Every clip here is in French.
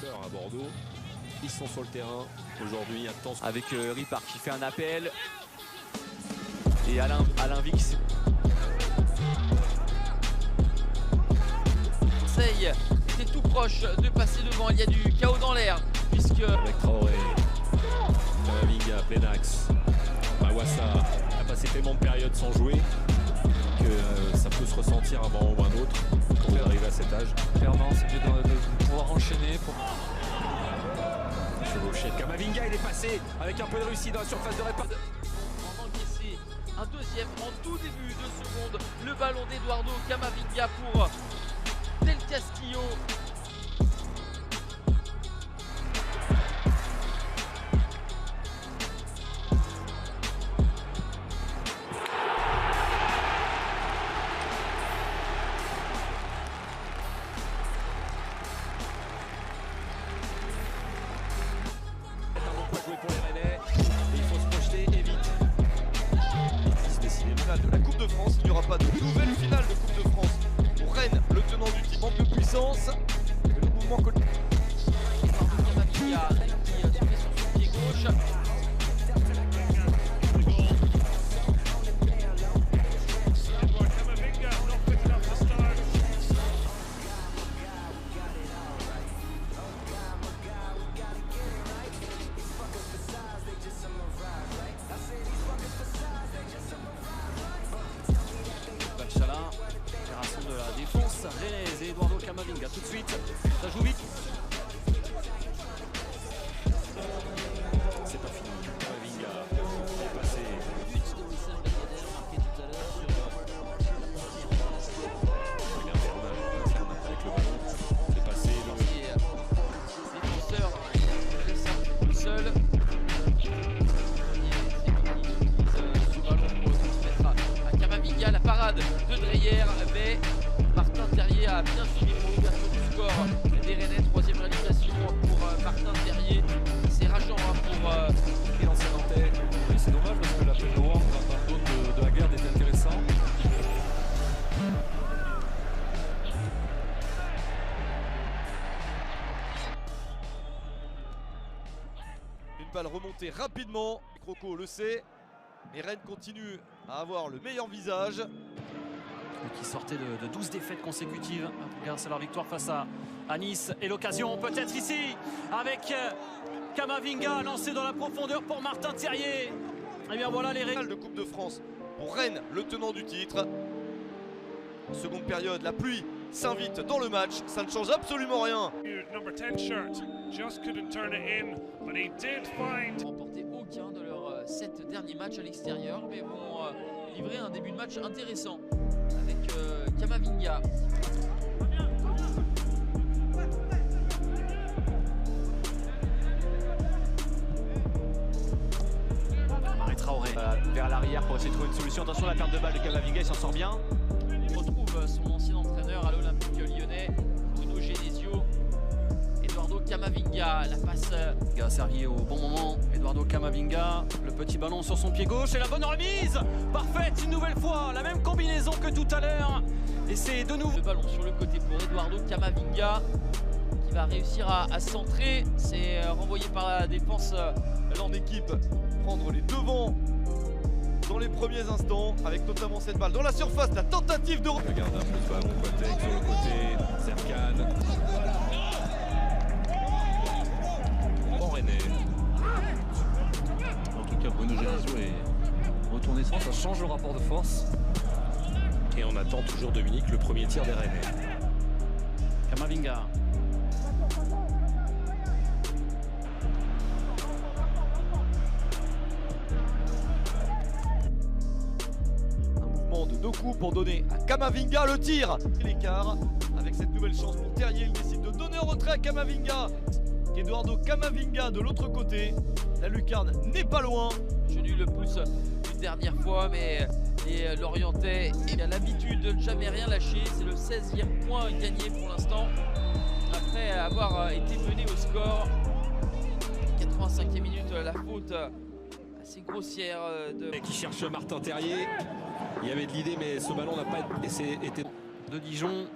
joueurs à Bordeaux. Ils sont sur le terrain aujourd'hui. Attention. Avec Ripard qui fait un appel. Et Alain Vix. Marseille était tout proche de passer devant. Il y a du chaos dans l'air puisque avec Traoré, Kamavinga, plein axe. Mawassa a passé tellement de périodes sans jouer que ça peut se ressentir à un moment ou un autre quand vous arrivez à cet âge. Clairement, c'est mieux de pouvoir enchaîner. Chevauché. Kamavinga, il est passé avec un peu de réussite dans la surface de réparation. en encaissé un deuxième en tout début de seconde. Le ballon d'Eduardo Camavinga pour Del Castillo. Jouer pour les Rennais, et il faut se projeter et vite. De la Coupe de France, il n'y aura pas de nouvelle finale de Coupe de France pour Rennes, le tenant du titre, manque de puissance. Le mouvement Camavinga qui se met sur son pied gauche. Chalin, opération de la défense rennaise et Eduardo Camavinga tout de suite, ça joue vite. C'est pas fini. Kamavinga est passé. But de Wissam Ben Yedder marqué tout à l'heure sur Regarde avec le ballon. C'est passé. le défenseur laisse un petit peu seul. Ce ballon pour le transmettre à Camavinga, la parade de Dreyer, mais Martin Terrier a bien suivi pour l'ouverture du score des Rennais. Troisième réalisation pour Martin Terrier. C'est rageant pour Et l'ancien Nantais. Oui, c'est dommage parce que l'appel noir dans le dos de la garde est intéressant. une balle remontée rapidement. Croco le sait, mais Rennes continue à avoir le meilleur visage. Qui sortait de 12 défaites consécutives grâce à leur victoire face à Nice. Et l'occasion peut-être ici avec Camavinga lancé dans la profondeur pour Martin Terrier. Et bien voilà les règles. Finale de Coupe de France pour Rennes, le tenant du titre. En seconde période, la pluie s'invite dans le match. Ça ne change absolument rien. Number 10 shirt just couldn't turn it in, but he did find. remporté aucun de leurs 7 derniers matchs à l'extérieur, mais vont livrer un début de match intéressant avec Camavinga. Marie Traoré vers l'arrière pour essayer de trouver une solution. Attention, la perte de balle de Camavinga, il s'en sort bien. On retrouve son ancien entraîneur à l'Olympique Lyonnais, Bruno Genesio. Eduardo Camavinga, la passe. Servi au bon moment, Eduardo Camavinga, le petit ballon sur son pied gauche et la bonne remise parfaite une nouvelle fois, la même combinaison que tout à l'heure. Et c'est de nouveau Le ballon sur le côté pour Eduardo Camavinga qui va réussir à centrer. C'est renvoyé par la défense. En équipe, prendre les devants dans les premiers instants, avec notamment cette balle dans la surface, la tentative de... Regarde un peu ce ballon, Quatek sur le côté. Zerkan. Bon Rennais. En tout cas, Bruno Genesio est retourné sans. Ça change le rapport de force. Et on attend toujours Dominique, le premier tir des Rennais. Camavinga. Un mouvement de 2 coups pour donner à Camavinga le tir. L'écart avec cette nouvelle chance pour Terrier, il décide de donner en retrait à Camavinga. Eduardo Camavinga de l'autre côté. La lucarne n'est pas loin. Genu le pouce une dernière fois, mais les Lorientais ont l'habitude de ne jamais rien lâcher. C'est le 16e point gagné pour l'instant après avoir été mené au score. 85e minute, la faute assez grossière de... Qui cherche Martin Terrier. Il y avait de l'idée, mais ce ballon n'a pas été de Dijon.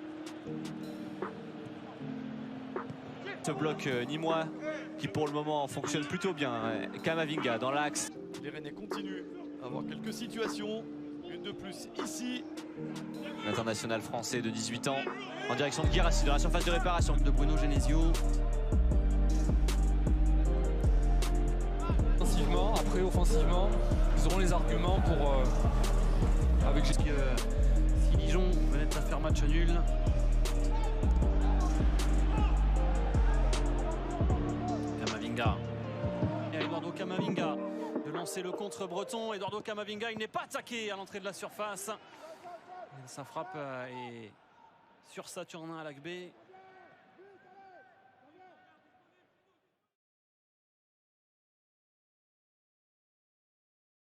Ce bloc nîmois qui pour le moment fonctionne plutôt bien. Camavinga dans l'axe. Les Rennais continuent à avoir quelques situations. Une de plus ici. L'international français de 18 ans en direction de Guirassy dans la surface de réparation. De Bruno Genesio. Offensivement, après offensivement, ils auront les arguments pour avec Si Dijon venait de faire match nul. Camavinga. Et Eduardo Camavinga de lancer le contre-breton. Eduardo Camavinga, il n'est pas attaqué à l'entrée de la surface. Et sa frappe est sur Saturnin à l'Agbé.